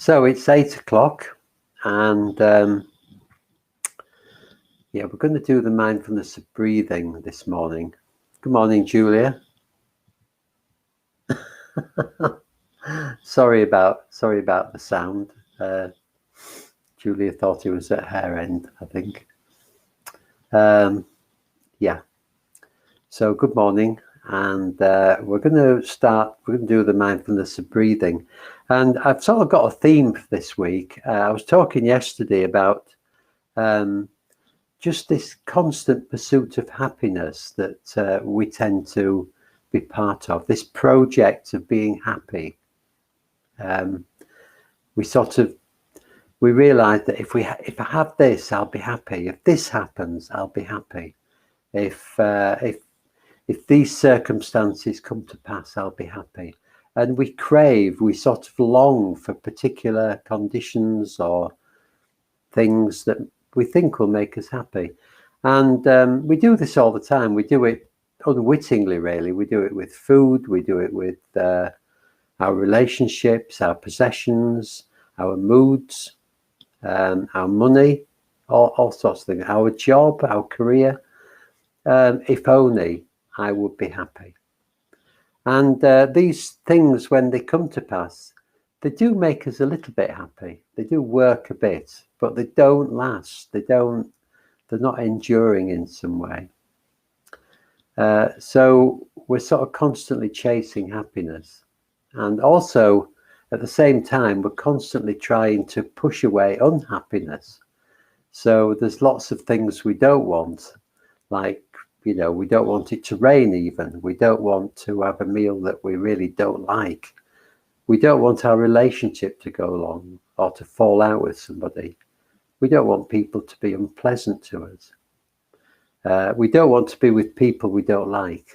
So it's 8 o'clock, and we're going to do the mindfulness of breathing this morning. Good morning, Julia. Sorry about the sound. Julia thought it was at her end, I think. So good morning, and we're going to do the mindfulness of breathing. And I've sort of got a theme for this week. I was talking yesterday about just this constant pursuit of happiness that we tend to be part of, this project of being happy. We realize that if I have this, I'll be happy. If this happens, I'll be happy. If these circumstances come to pass, I'll be happy. And we sort of long for particular conditions or things that we think will make us happy. And we do this all the time. We do it unwittingly, really. We do it with food. We do it with our relationships, our possessions, our moods, our money, all sorts of things, our job, our career. If only I would be happy. And these things, when they come to pass, they do make us a little bit happy. They do work a bit, but they don't last. They're not enduring in some way. So we're sort of constantly chasing happiness. And also, at the same time, we're constantly trying to push away unhappiness. So there's lots of things we don't want, like, we don't want it to rain even. We don't want to have a meal that we really don't like. We don't want our relationship to go long or to fall out with somebody. We don't want people to be unpleasant to us. We don't want to be with people we don't like.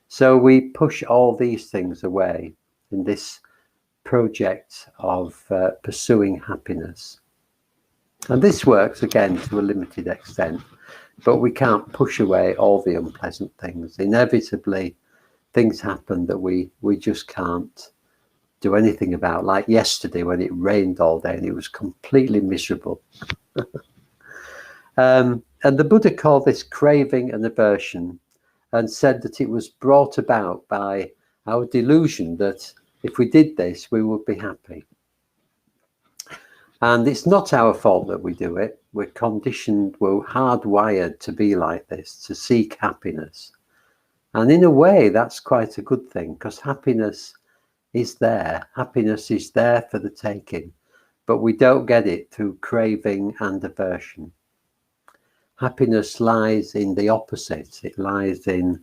So we push all these things away in this project of pursuing happiness. And this works, again, to a limited extent. But we can't push away all the unpleasant things. Inevitably, things happen that we just can't do anything about. Like yesterday when it rained all day and it was completely miserable. And the Buddha called this craving and aversion, and said that it was brought about by our delusion that if we did this, we would be happy. And it's not our fault that we do it. We're conditioned, we're hardwired to be like this, to seek happiness. And in a way, that's quite a good thing, because happiness is there. Happiness is there for the taking, but we don't get it through craving and aversion. Happiness lies in the opposite. It lies in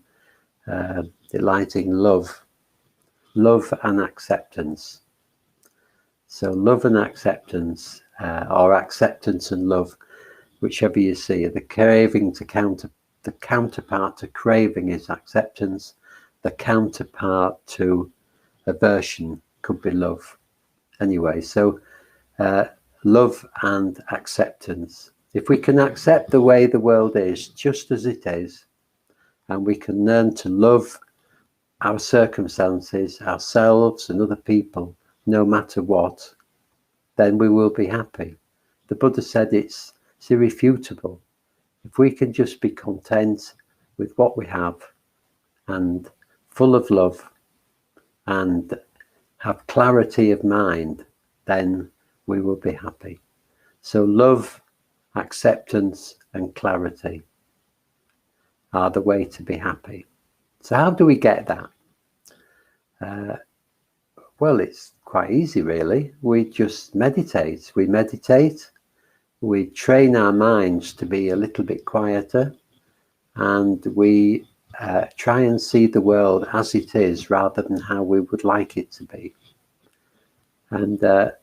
love and acceptance. So love and acceptance, or acceptance and love, whichever you see, the counterpart to craving is acceptance. The counterpart to aversion could be love. Anyway, so love and acceptance. If we can accept the way the world is, just as it is, and we can learn to love our circumstances, ourselves and other people, no matter what, then we will be happy. The Buddha said it's irrefutable. If we can just be content with what we have and full of love and have clarity of mind, then we will be happy. So love, acceptance and clarity are the way to be happy. So how do we get that? Well, it's quite easy, really. We just meditate. We train our minds to be a little bit quieter, and we try and see the world as it is rather than how we would like it to be. And of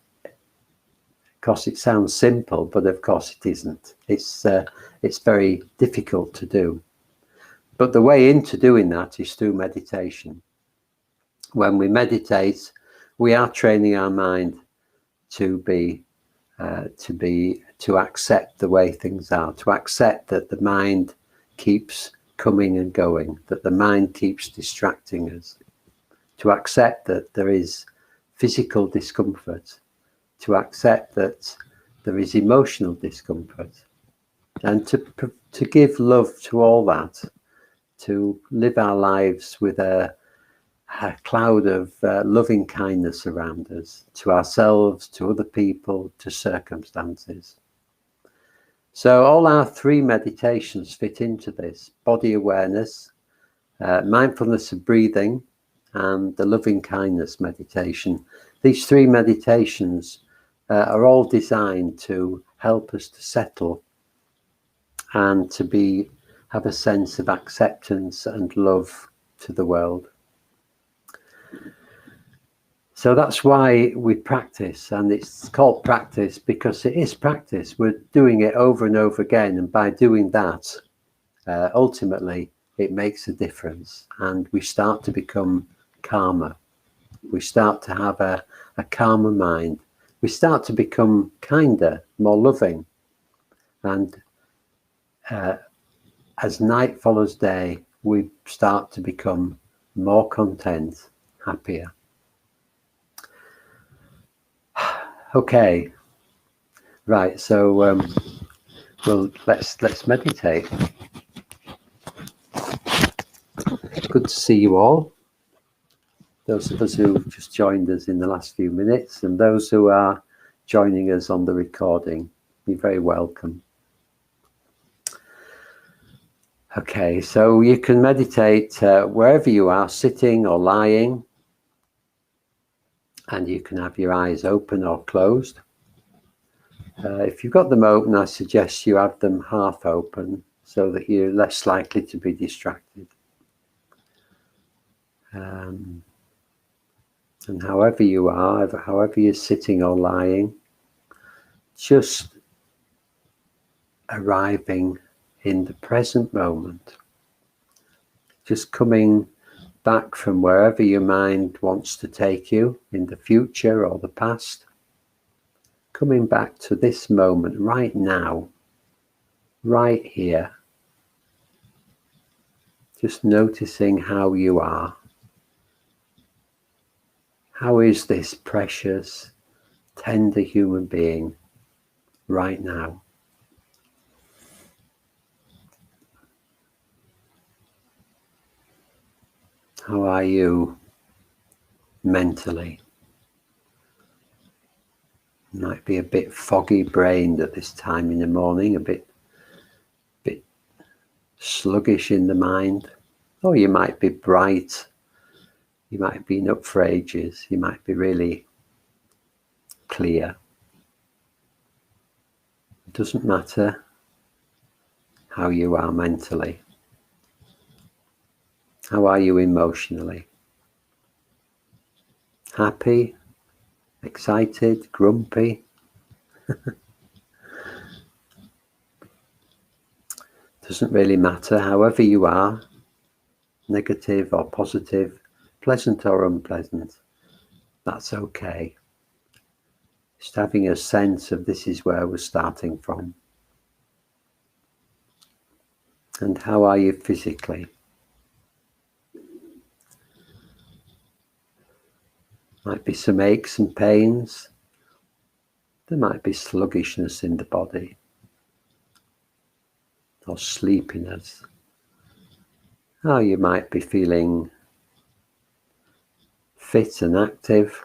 course, it sounds simple, but of course it isn't. It's very difficult to do. But the way into doing that is through meditation. When we meditate, we are training our mind to accept the way things are, to accept that the mind keeps coming and going, that the mind keeps distracting us, to accept that there is physical discomfort, to accept that there is emotional discomfort, and to give love to all that, to live our lives with a cloud of loving kindness around us, to ourselves, to other people, to circumstances. So all our 3 meditations fit into this: body awareness, mindfulness of breathing, and the loving kindness meditation. These 3 meditations are all designed to help us to settle and to have a sense of acceptance and love to the world. So that's why we practice, and it's called practice because it is practice. We're doing it over and over again, and by doing that, ultimately it makes a difference, and we start to become calmer. We start to have a calmer mind. We start to become kinder, more loving, and as night follows day, we start to become more content, happier. Okay, right. So, well, let's meditate. Good to see you all. Those of us who just joined us in the last few minutes, and those who are joining us on the recording, you're very welcome. Okay, so you can meditate wherever you are, sitting or lying, and you can have your eyes open or closed. If you've got them open, I suggest you have them half open so that you're less likely to be distracted. And however you are, however you're sitting or lying, just arriving in the present moment, just coming back from wherever your mind wants to take you, in the future or the past, coming back to this moment right now, right here, just noticing how you are. How is this precious, tender human being right now? How are you mentally? You might be a bit foggy-brained at this time in the morning, a bit sluggish in the mind, or you might be bright. You might have been up for ages. You might be really clear. It doesn't matter how you are mentally. How are you emotionally? Happy, excited, grumpy? Doesn't really matter. However you are, negative or positive, pleasant or unpleasant, that's okay. Just having a sense of this is where we're starting from. And how are you physically? Might be some aches and pains. There might be sluggishness in the body, or sleepiness. Oh, you might be feeling fit and active,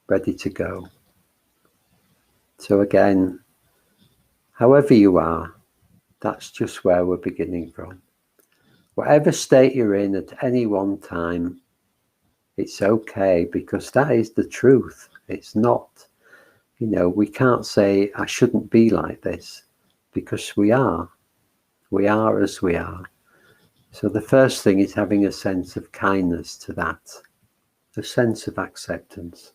ready to go. So again, however you are, that's just where we're beginning from. Whatever state you're in at any one time, it's okay, because that is the truth. It's not, we can't say I shouldn't be like this, because we are. We are as we are. So the first thing is having a sense of kindness to that, a sense of acceptance.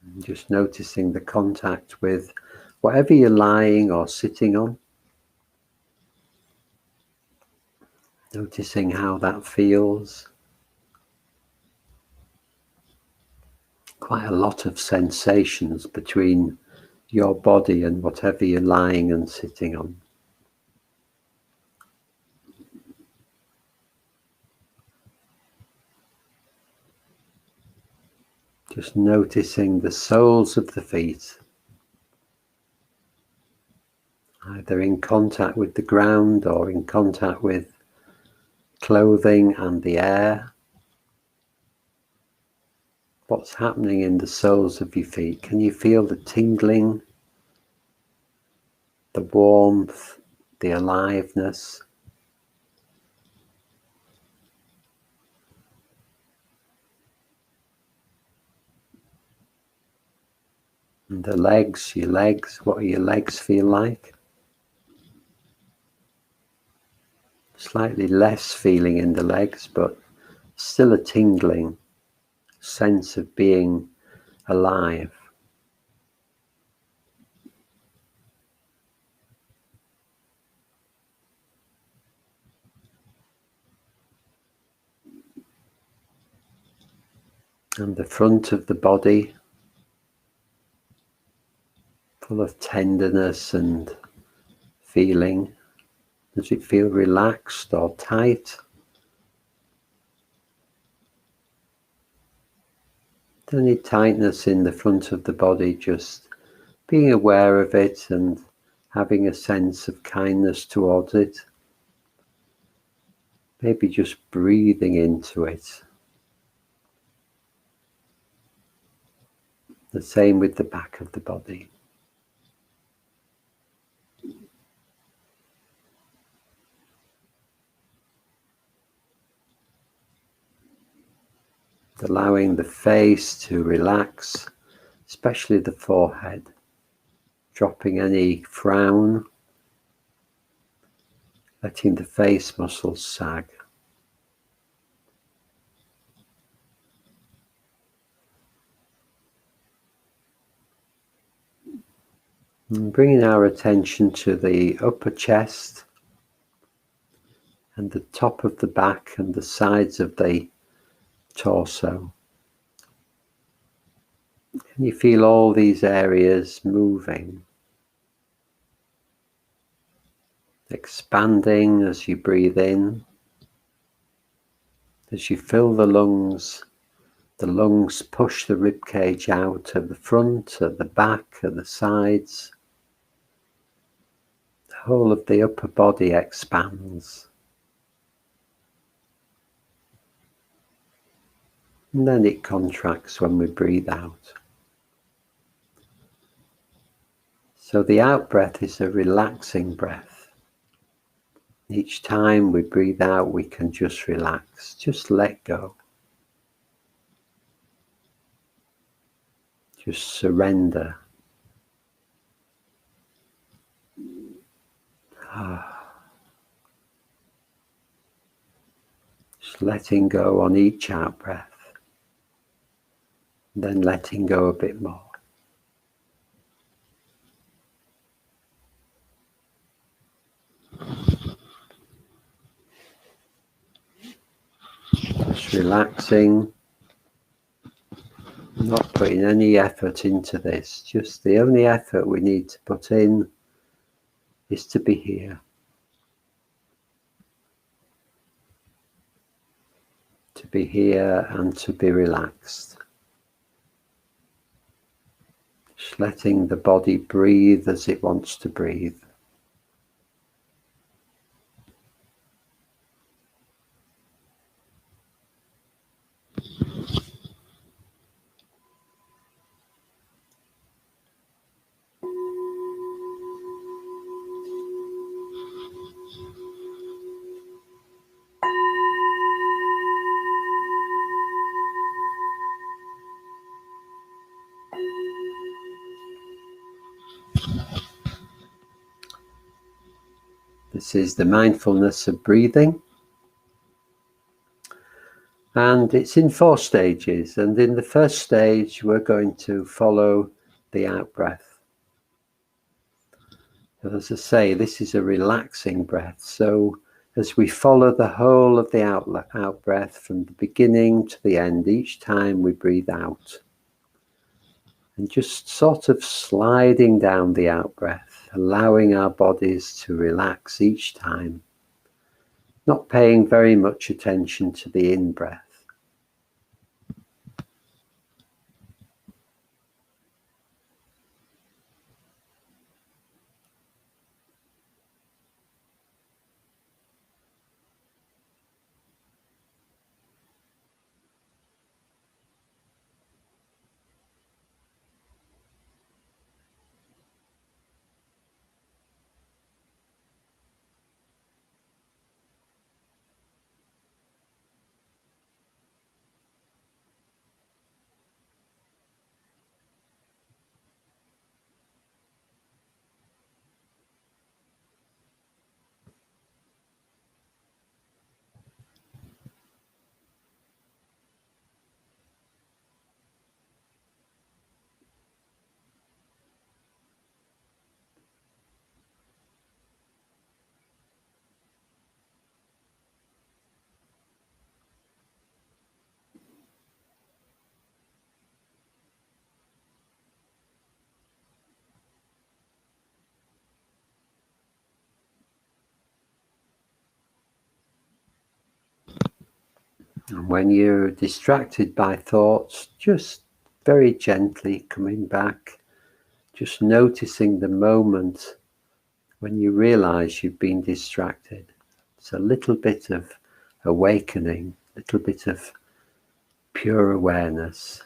And just noticing the contact with whatever you're lying or sitting on. Noticing how that feels. Quite a lot of sensations between your body and whatever you're lying and sitting on. Just noticing the soles of the feet, either in contact with the ground or in contact with clothing and the air. What's happening in the soles of your feet? Can you feel the tingling, the warmth, the aliveness? And the legs, your legs, what do your legs feel like? Slightly less feeling in the legs, but still a tingling sense of being alive. And the front of the body, full of tenderness and feeling. Does it feel relaxed or tight? Any tightness in the front of the body, just being aware of it and having a sense of kindness towards it. Maybe just breathing into it. The same with the back of the body. Allowing the face to relax, especially the forehead. Dropping any frown. Letting the face muscles sag. And bringing our attention to the upper chest and the top of the back and the sides of the torso. Can you feel all these areas moving, expanding as you breathe in? As you fill the lungs push the rib cage out at the front, at the back, at the sides. The whole of the upper body expands. And then it contracts when we breathe out. So the out breath is a relaxing breath. Each time we breathe out, we can just relax, just let go. Just surrender. Just letting go on each out breath. Then letting go a bit more. Just relaxing, not putting any effort into this. Just the only effort we need to put in is to be here. To be here and to be relaxed. Just letting the body breathe as it wants to breathe. This is the mindfulness of breathing. And it's in 4 stages. And in the first stage, we're going to follow the out breath. As I say, this is a relaxing breath. So as we follow the whole of the out breath from the beginning to the end, each time we breathe out. And just sort of sliding down the out breath, allowing our bodies to relax each time. Not paying very much attention to the in breath. And when you're distracted by thoughts, just very gently coming back, just noticing the moment when you realize you've been distracted. It's a little bit of awakening, a little bit of pure awareness.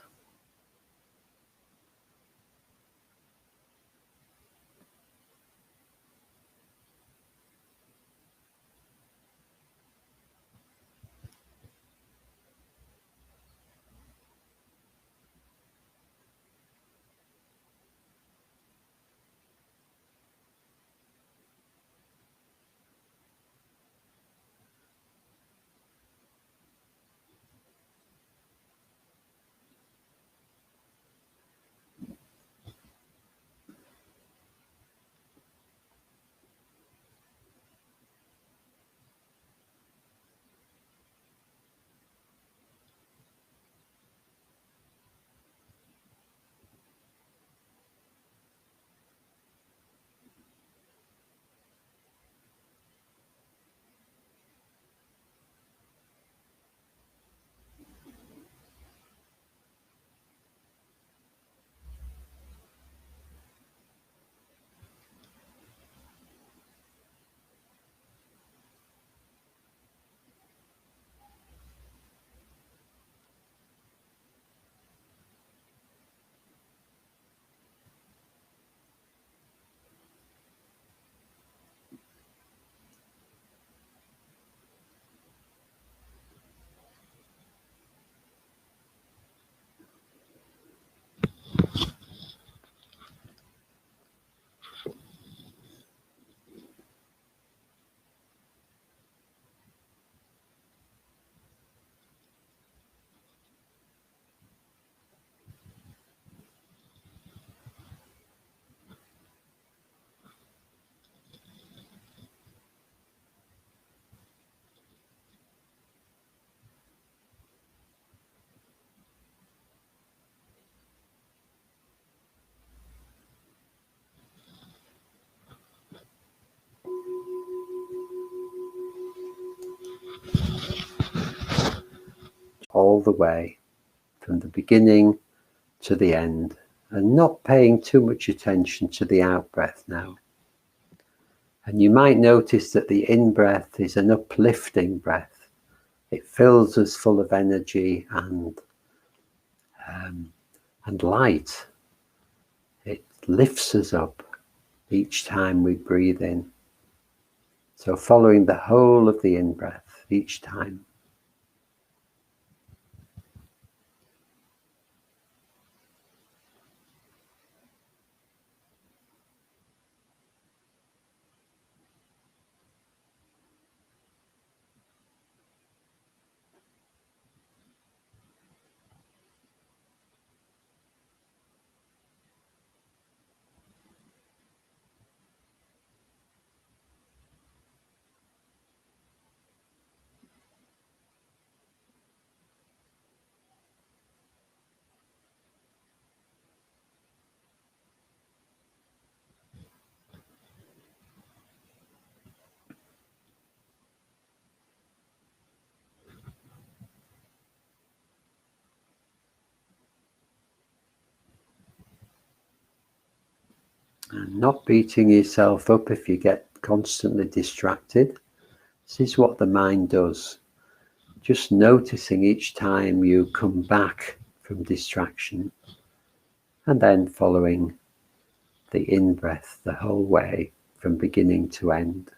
All the way from the beginning to the end, and not paying too much attention to the out breath now. And you might notice that the in breath is an uplifting breath. It fills us full of energy and light. It lifts us up each time we breathe in. So following the whole of the in breath each time. And not beating yourself up if you get constantly distracted. This is what the mind does. Just noticing each time you come back from distraction, and then following the in-breath the whole way from beginning to end.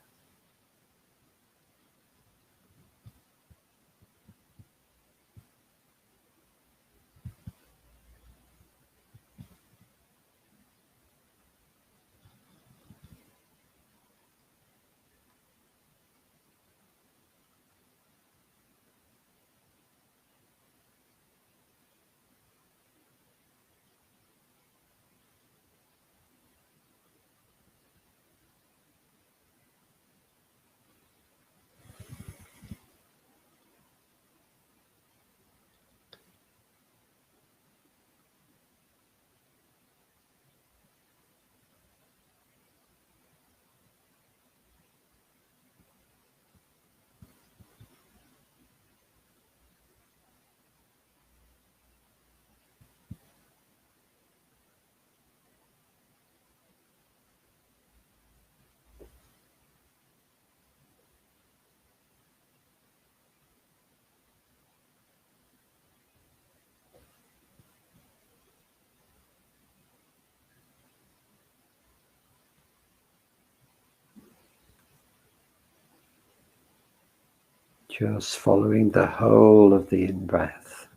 Just following the whole of the in-breath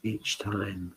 each time.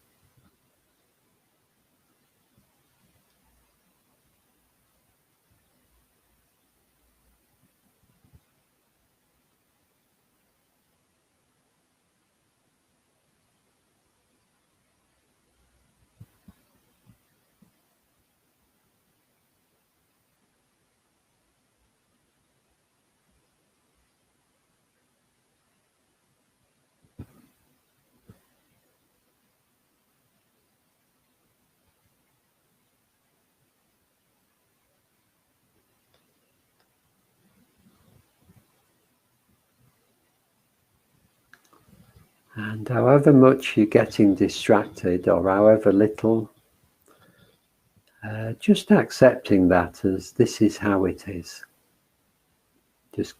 And however much you're getting distracted, or however little, just accepting that as this is how it is. Just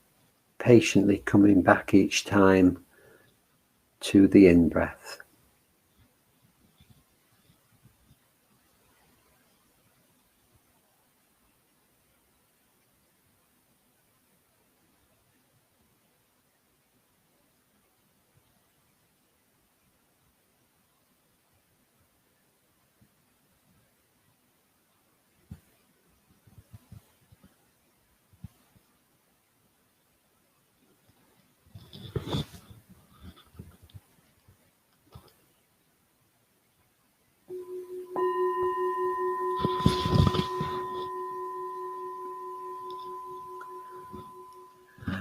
patiently coming back each time to the in-breath.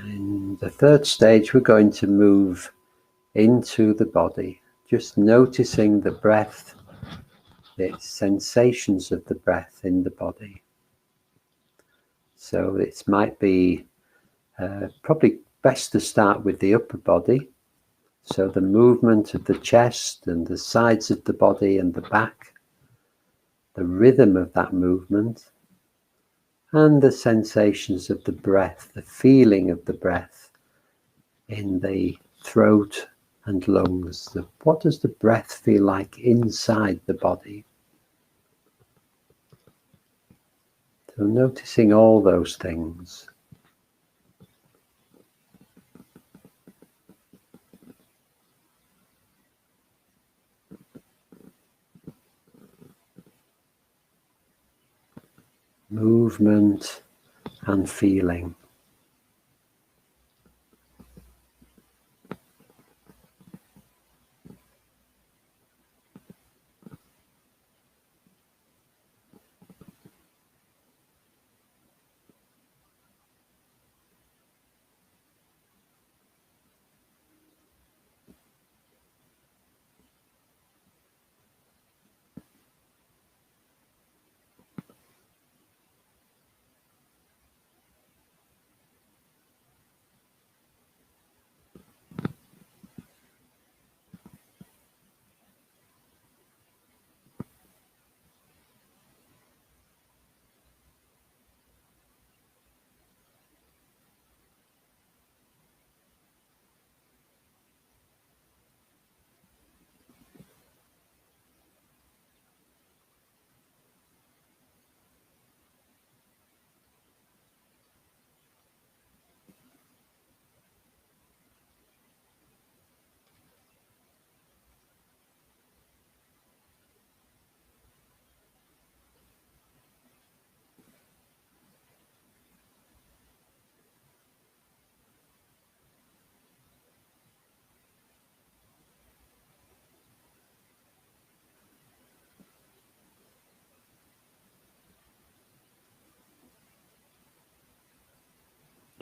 In the third stage, we're going to move into the body, just noticing the breath, the sensations of the breath in the body. So it might be probably best to start with the upper body. So the movement of the chest and the sides of the body and the back, the rhythm of that movement, and the sensations of the breath, the feeling of the breath in the throat and lungs. What does the breath feel like inside the body? So noticing all those things. Movement and feeling.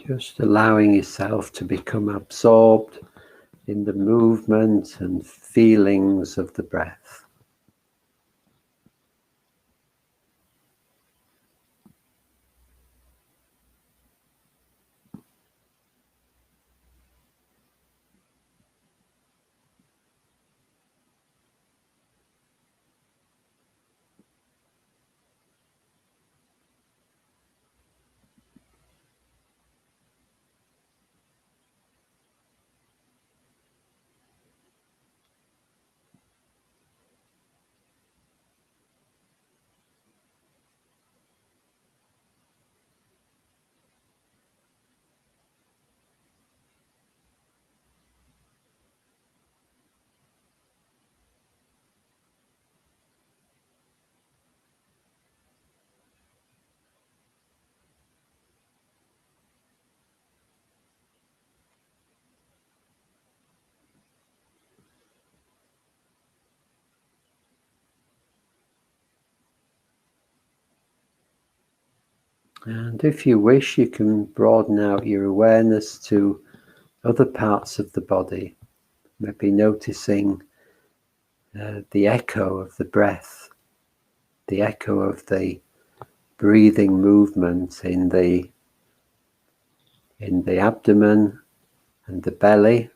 Just allowing yourself to become absorbed in the movement and feelings of the breath. And if you wish, you can broaden out your awareness to other parts of the body, maybe noticing the echo of the breath, the echo of the breathing movement in the abdomen and the belly.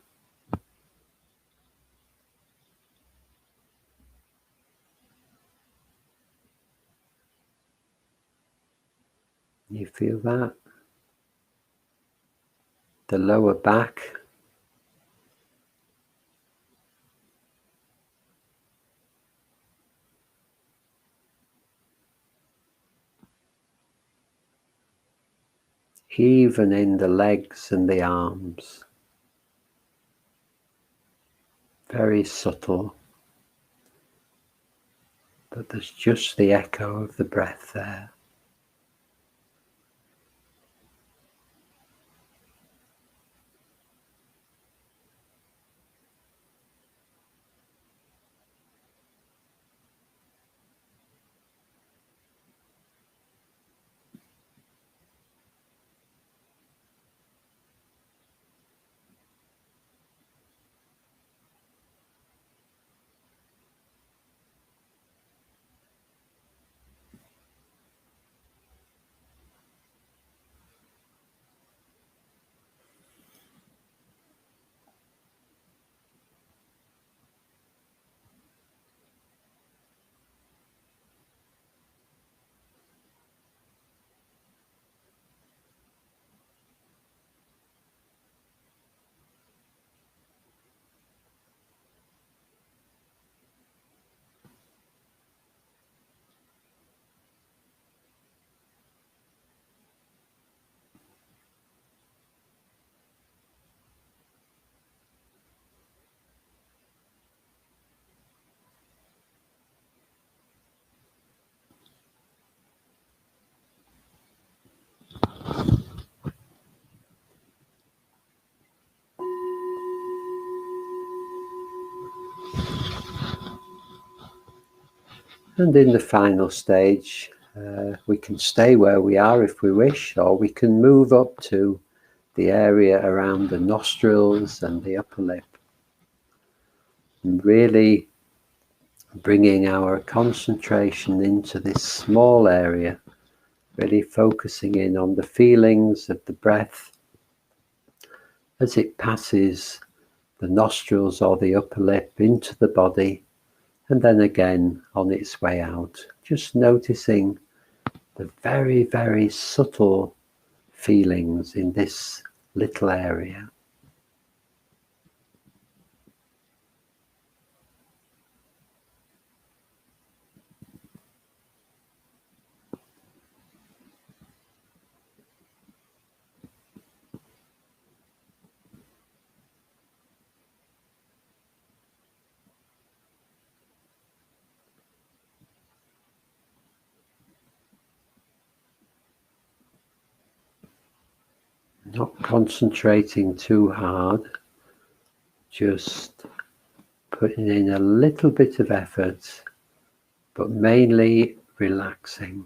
You feel that? The lower back. Even in the legs and the arms. Very subtle, but there's just the echo of the breath there. And in the final stage, we can stay where we are if we wish, or we can move up to the area around the nostrils and the upper lip. And really bringing our concentration into this small area, really focusing in on the feelings of the breath as it passes the nostrils or the upper lip into the body, and then again on its way out. Just noticing the very, very subtle feelings in this little area. Not concentrating too hard, just putting in a little bit of effort, but mainly relaxing.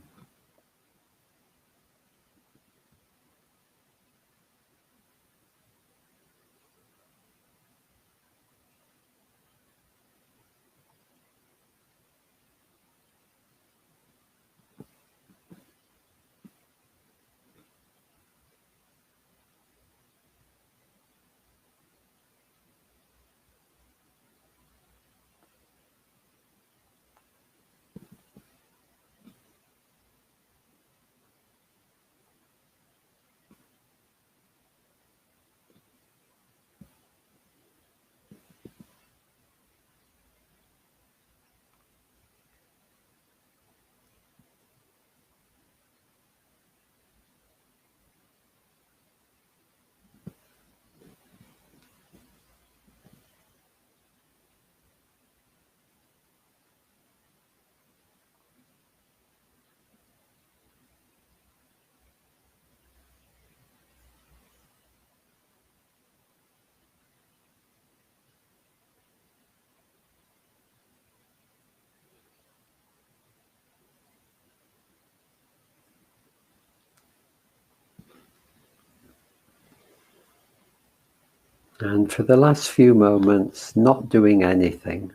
And for the last few moments, not doing anything,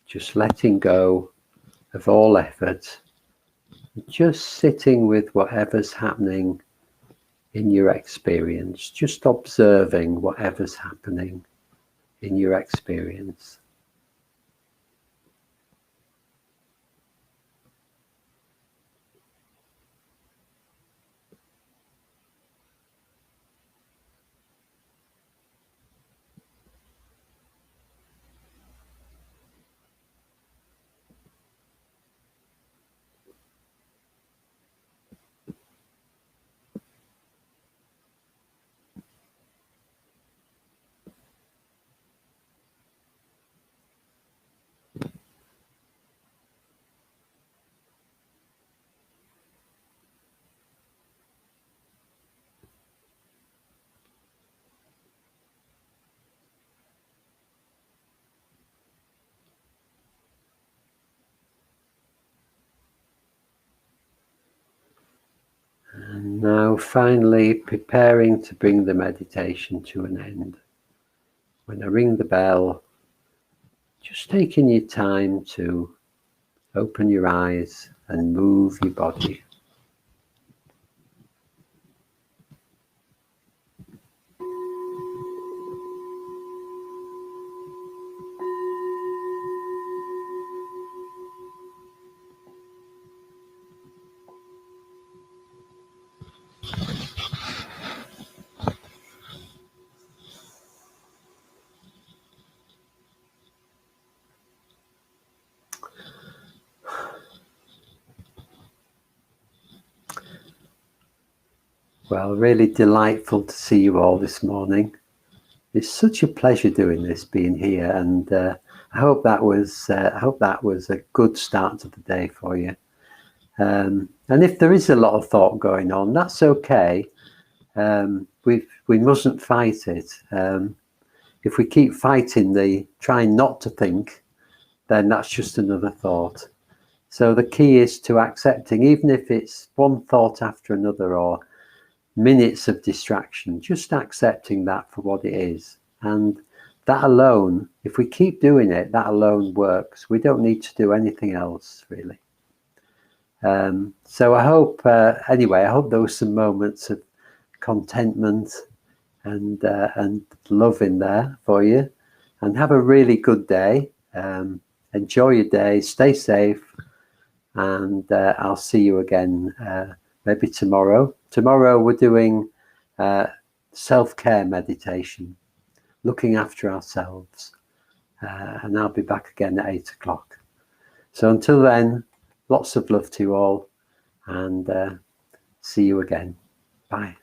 just letting go of all effort, just sitting with whatever's happening in your experience, just observing whatever's happening in your experience. And now finally preparing to bring the meditation to an end. When I ring the bell, just taking your time to open your eyes and move your body. Well, really delightful to see you all this morning. It's such a pleasure doing this, being here, and I hope that was a good start to the day for you. And if there is a lot of thought going on, that's okay. We mustn't fight it. If we keep fighting trying not to think, then that's just another thought. So the key is to accepting, even if it's one thought after another or minutes of distraction, just accepting that for what it is. And that alone, if we keep doing it, that alone works. We don't need to do anything else, really. So I hope, anyway, I hope there were some moments of contentment and love in there for you. And have a really good day. Enjoy your day, stay safe, and I'll see you again maybe tomorrow. Tomorrow we're doing self-care meditation, looking after ourselves, and I'll be back again at 8 o'clock. So until then, lots of love to you all, and see you again. Bye.